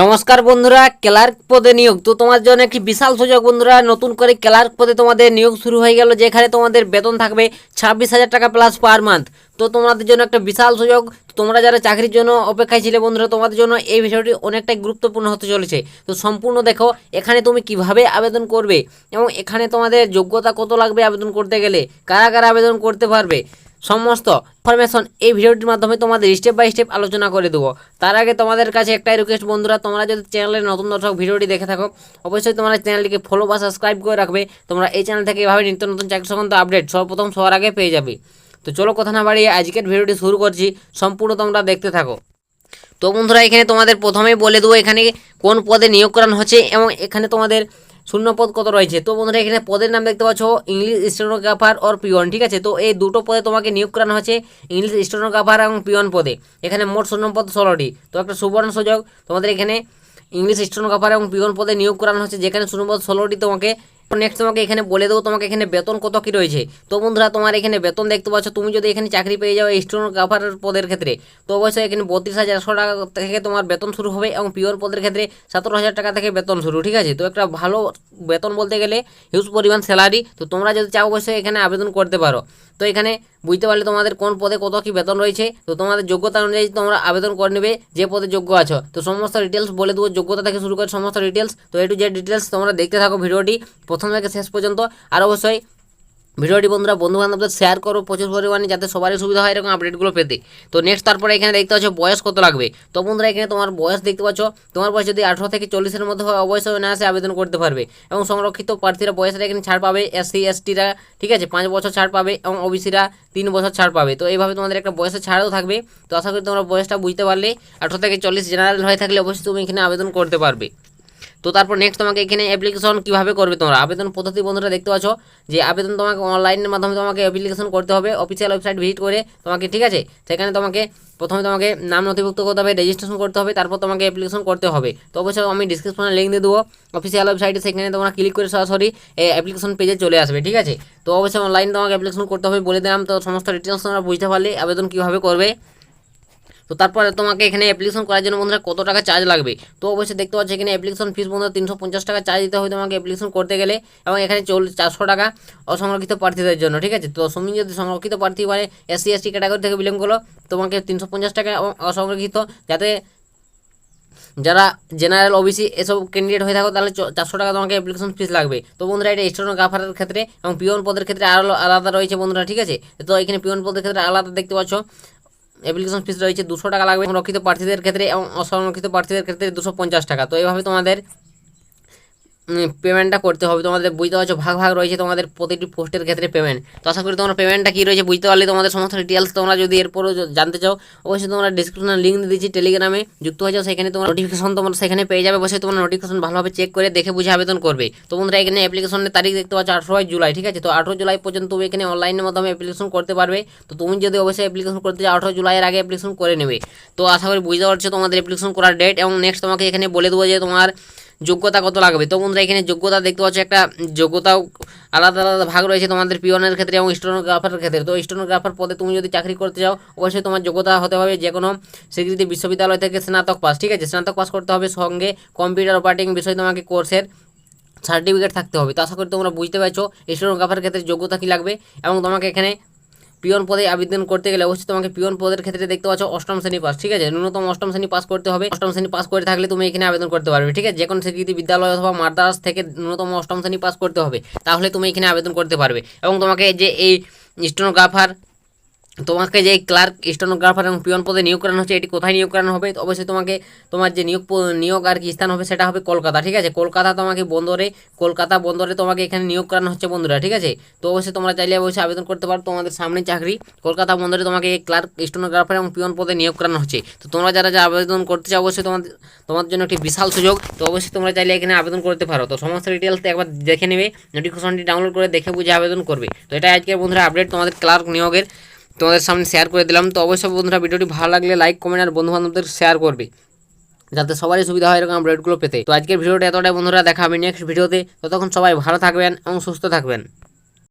নমস্কার বন্ধুরা, ক্লার্ক পদে নিয়োগ তো তোমার জন্য একটি বিশাল সুযোগ বন্ধুরা। নতুন করে ক্লার্ক পদে তোমাদের নিয়োগ শুরু হয়ে গেল, যেখানে তোমাদের বেতন থাকবে 26,000 টাকা প্লাস পার মান্থ। তো তোমাদের জন্য একটা বিশাল সুযোগ। তোমরা যারা চাকরির জন্য অপেক্ষায় ছিলে বন্ধুরা, তোমাদের জন্য এই বিষয়টি অনেকটাই গুরুত্বপূর্ণ হতে চলেছে। তো সম্পূর্ণ দেখো এখানে তুমি কিভাবে আবেদন করবে এবং এখানে তোমাদের যোগ্যতা কত লাগবে আবেদন করতে গেলে, কারা কারা আবেদন করতে পারবে, সমস্ত ইনফরমেশন এই ভিডিওটির মাধ্যমে তোমাদের স্টেপ বাই স্টেপ আলোচনা করে দেবো। তার আগে তোমাদের কাছে একটাই রিকোয়েস্ট বন্ধুরা, তোমরা যদি চ্যানেলের নতুন দর্শক ভিডিওটি দেখে থাকো, অবশ্যই তোমরা চ্যানেলটিকে ফলো বা সাবস্ক্রাইব করে রাখবে। তোমরা এই চ্যানেল থেকে এভাবে নিত্য নতুন চাকরি সংক্রান্ত আপডেট সর্বপ্রথম সবার আগে পেয়ে যাবে। তো চলো কথা না বাড়িয়ে আজকের ভিডিওটি শুরু করছি, সম্পূর্ণ তোমরা দেখতে থাকো। তো বন্ধুরা এখানে তোমাদের প্রথমেই বলে দেবো এখানে কোন পদে নিয়োগ করানো হচ্ছে এবং এখানে তোমাদের শূন্য পদ কত রয়েছে। তো বন্ধুরা এখানে পদের নাম দেখতে পাচ্ছ ইংলিশ স্টেনোগ্রাফার অর পিওন, ঠিক আছে। তো এই দুটো পদে তোমাকে নিয়োগ করানো হচ্ছে, ইংলিশ স্টেনোগ্রাফার এবং পিওন পদে। এখানে মোট শূন্য পদ 16টি। তো একটা সুবর্ণ সুযোগ, তোমাদের এখানে ইংলিশ স্টেনোগ্রাফার এবং পিওন পদে নিয়োগ করানো হচ্ছে, যেখানে শূন্য পদ 16টি। তোমাকে নেক্সট তোমাকে এখানে বলে দেবো তোমাকে এখানে বেতন কত কী রয়েছে। তো বন্ধুরা তোমার এখানে বেতন দেখতে পাচ্ছ, তুমি যদি এখানে চাকরি পেয়ে যাও স্টেনোগ্রাফার পদের ক্ষেত্রে, তো অবশ্যই এখানে 32,100 টাকা থেকে তোমার বেতন শুরু হবে এবং পিওর পদের ক্ষেত্রে 17,000 টাকা থেকে বেতন শুরু, ঠিক আছে। তো একটা ভালো বেতন বলতে গেলে হিউজ পরিমাণ স্যালারি। তো তোমরা যদি চাও অবশ্যই এখানে আবেদন করতে পারো। তো এখানে বুঝতে পারলে তোমাদের কোন পদে কত কী বেতন রয়েছে। তো তোমাদের যোগ্যতা অনুযায়ী তোমরা আবেদন করে নেবে যে পদে যোগ্য আছো। তো সমস্ত ডিটেলস বলে দেবো, যোগ্যতা থেকে শুরু করে সমস্ত ডিটেলস। তো এ টু জেড ডিটেলস তোমরা দেখতে থাকো ভিডিওটি প্রথম থেকে শেষ পর্যন্ত। আর অবশ্যই ভিডিওটি বন্ধুরা বন্ধুবান্ধবদের শেয়ার করো প্রচুর পরিমাণে, যাতে সবারই সুবিধা হয় এরকম আপডেটগুলো পেতে। তো নেক্সট তারপরে এখানে দেখতে পাচ্ছ বয়স কত লাগবে। তো বন্ধুরা এখানে তোমার বয়স দেখতে পাচ্ছ, তোমার বয়স যদি 18 থেকে 40-এর মধ্যে হয় অবশ্যই অনায়াসে আবেদন করতে পারবে। এবং সংরক্ষিত প্রার্থীরা বয়সের এখানে ছাড় পাবে, SC STরা ঠিক আছে 5 বছর ছাড় পাবে এবং OBCরা 3 বছর ছাড় পাবে। তো এইভাবে তোমাদের একটা বয়সের ছাড়ও থাকবে। তো আশা করি তোমরা বয়সটা বুঝতে পারলে। 18 থেকে 40 জেনারেল হয়ে থাকলে অবশ্যই তুমি এখানে আবেদন করতে পারবে। তো তারপর নেক্সট তোমাকে এখানে অ্যাপ্লিকেশন কীভাবে করবে, তোমরা আবেদন পদ্ধতি বন্ধুরা দেখতে পাচ্ছ যে আবেদন তোমাকে অনলাইনের মাধ্যমে তোমাকে অ্যাপ্লিকেশন করতে হবে, অফিসিয়াল ওয়েবসাইট ভিজিট করে তোমাকে, ঠিক আছে। সেখানে তোমাকে প্রথমে তোমাকে নাম নথিভুক্ত করতে হবে, রেজিস্ট্রেশন করতে হবে, তারপর তোমাকে অ্যাপ্লিকেশন করতে হবে। তো অবশ্যই আমি ডিসক্রিপশনে লিঙ্ক দিয়ে দেবো অফিসিয়াল ওয়েবসাইটে, সেখানে তোমরা ক্লিক করে সরাসরি অ্যাপ্লিকেশন পেজে চলে আসবে, ঠিক আছে। তো অবশ্যই অনলাইনে তোমাকে অ্যাপ্লিকেশন করতে হবে বলে দিলাম। তো সমস্ত ডিটেলস তোমরা বুঝতে পারলে আবেদন কীভাবে করবে। তো তারপরে তোমাকে এখানে অ্যাপ্লিকেশন করার জন্য বন্ধুরা কত টাকা চার্জ লাগবে। তো অবশ্যই দেখতে পাচ্ছি এখানে অ্যাপ্লিকেশন ফিস বন্ধুরা 350 টাকা চার্জ দিতে হবে তোমাকে অ্যাপ্লিকেশন করতে গেলে। এবং এখানে 400 টাকা অসংরক্ষিত প্রার্থীদের জন্য, ঠিক আছে। তো তুমি যদি সংরক্ষিত প্রার্থী মানে SC ST ক্যাটাগরি থেকে বিলং করো, তোমাকে 350 টাকা এবং অসংরক্ষিত যাতে যারা জেনারেল OBC এসব ক্যান্ডিডেট হয়ে থাকো তাহলে 400 টাকা তোমাকে অ্যাপ্লিকেশন ফিস লাগবে। তো বন্ধুরা এটা স্টেনোগ্রাফারের ক্ষেত্রে এবং পিওন পদের ক্ষেত্রে আরও আলাদা রয়েছে বন্ধুরা, ঠিক আছে। তো এখানে পিওন পদের ক্ষেত্রে আলাদা দেখতে পাচ্ছ অ্যাপ্লিকেশন ফিস রয়েছে 200 টাকা লাগবে সংরক্ষিত প্রার্থীদের ক্ষেত্রে এবং অসংরক্ষিত প্রার্থীদের ক্ষেত্রে 250 টাকা। তো এইভাবে তোমাদের পেমেন্টটা করতে হবে। তোমাদের বুঝতে পারছো ভাগ ভাগ রয়েছে তোমাদের প্রতিটি পোস্টের ক্ষেত্রে পেমেন্ট। তো আশা করি তোমরা পেমেন্টটা কী রয়েছে বুঝতে পারলে। তোমাদের সমস্ত ডিটেলস তোমরা যদি এরপরও জানতে চাও অবশ্যই তোমরা ডিসক্রিপশনে লিঙ্ক দিয়ে দিচ্ছি, টেলিগ্রামে যুক্ত হয়ে যাও, সেখানে তোমার নোটিফিকেশন তোমরা সেখানে পেয়ে যাবে। অবশ্যই তোমরা নোটিফিকেশন ভালোভাবে চেক করে দেখে বুঝে আবেদন করবে। তো বন্ধুরা এখানে অ্যাপ্লিকেশনের তারিখ দেখতে পাচ্ছ 18 জুলাই, ঠিক আছে। তো 18 জুলাই পর্যন্ত তুমি এখানে অনলাইনের মাধ্যমে অ্যাপ্লিকেশন করতে পারবে। তো তুমি যদি অবশ্যই অ্যাপ্লিকেশন করতে চাও 18 জুলাইয়ের আগে অ্যাপ্লিকেশন করে নেবে। তো আশা করি বুঝতে পারছো তোমাদের অ্যাপ্লিকেশন করার ডেট। এবং নেক্সট তোমাকে এখানে বলে দেবো যে তোমার যোগ্যতা কত লাগবে। তো বন্ধুরা এখানে যোগ্যতা দেখতে পাচ্ছ একটা যোগ্যতাও আলাদা আলাদা ভাগ রয়েছে তোমাদের পিওনের ক্ষেত্রে এবং স্টেনোগ্রাফারের ক্ষেত্রে। তো স্টেনোগ্রাফার পদে তুমি যদি চাকরি করতে চাও অবশ্যই তোমার যোগ্যতা হতে হবে যে কোনো স্বীকৃত বিশ্ববিদ্যালয় থেকে স্নাতক পাস, ঠিক আছে। স্নাতক পাস করতে হবে, সঙ্গে কম্পিউটার অপারেটিং বিষয়ে তোমাকে কোর্সের সার্টিফিকেট থাকতে হবে। তো আশা করি তোমরা বুঝতে পারছো স্টেনোগ্রাফারের ক্ষেত্রে যোগ্যতা কী লাগবে। এবং তোমাকে এখানে পিওন পদে আবেদন করতে গেলে অবশ্যই তোমাকে পিওন পদের ক্ষেত্রে দেখতে পাচ্ছ 8ম শ্রেণী পাস, ঠিক আছে। ন্যূনতম 8ম শ্রেণী পাস করতে হবে। 8ম শ্রেণী পাস করে থাকলে তুমি এখানে আবেদন করতে পারবে, ঠিক আছে। যে কোনো স্বীকৃতি বিদ্যালয় অথবা মাদ্রাস থেকে ন্যূনতম 8ম শ্রেণী পাস করতে হবে, তাহলে তুমি এখানে আবেদন করতে পারবে। এবং তোমাকে যে এই স্টেনোগ্রাফার তোমাকে যে ক্লার্ক স্টেনোগ্রাফার এবং পিওন পদে নিয়োগ করানো হচ্ছে এটি কোথায় নিয়োগ করানো হবে। অবশ্যই তোমাকে তোমার যে নিয়োগ আর কি স্থান হবে সেটা হবে কলকাতা, ঠিক আছে। কলকাতা বন্দরে তোমাকে এখানে নিয়োগ করানো হচ্ছে বন্ধুরা, ঠিক আছে। তো অবশ্যই তোমরা চাইলে অবশ্যই আবেদন করতে পারো, তোমাদের সামনে চাকরি। কলকাতা বন্দরে তোমাকে ক্লার্ক স্টেনোগ্রাফার এবং পিওন পদে নিয়োগ করানো হচ্ছে। তো তোমরা যারা আবেদন করতে চাও অবশ্যই তোমার জন্য একটি বিশাল সুযোগ। তো অবশ্যই তোমরা চাইলে এখানে আবেদন করতে পারো। তো সমস্ত ডিটেলস একবার দেখে নেবে, নোটিফিকেশনটি ডাউনলোড করে দেখে বুঝে আবেদন করবে। তো এটা আজকের বন্ধুরা আপডেট তোমাদের ক্লার্ক নিয়োগের তোমাদের সামনে শেয়ার করে দিলাম। তো অবশ্যই বন্ধুরা ভিডিওটি ভালো লাগলে লাইক কমেন্ট আর বন্ধুবান্ধবদের শেয়ার করবে, যাতে সবারই সুবিধা হয় এরকম আপডেটগুলো পেতে। তো আজকের ভিডিওটা এতটাই বন্ধুরা, দেখা হবে নেক্সট ভিডিওতে। ততক্ষণ সবাই ভালো থাকবেন এবং সুস্থ থাকবেন।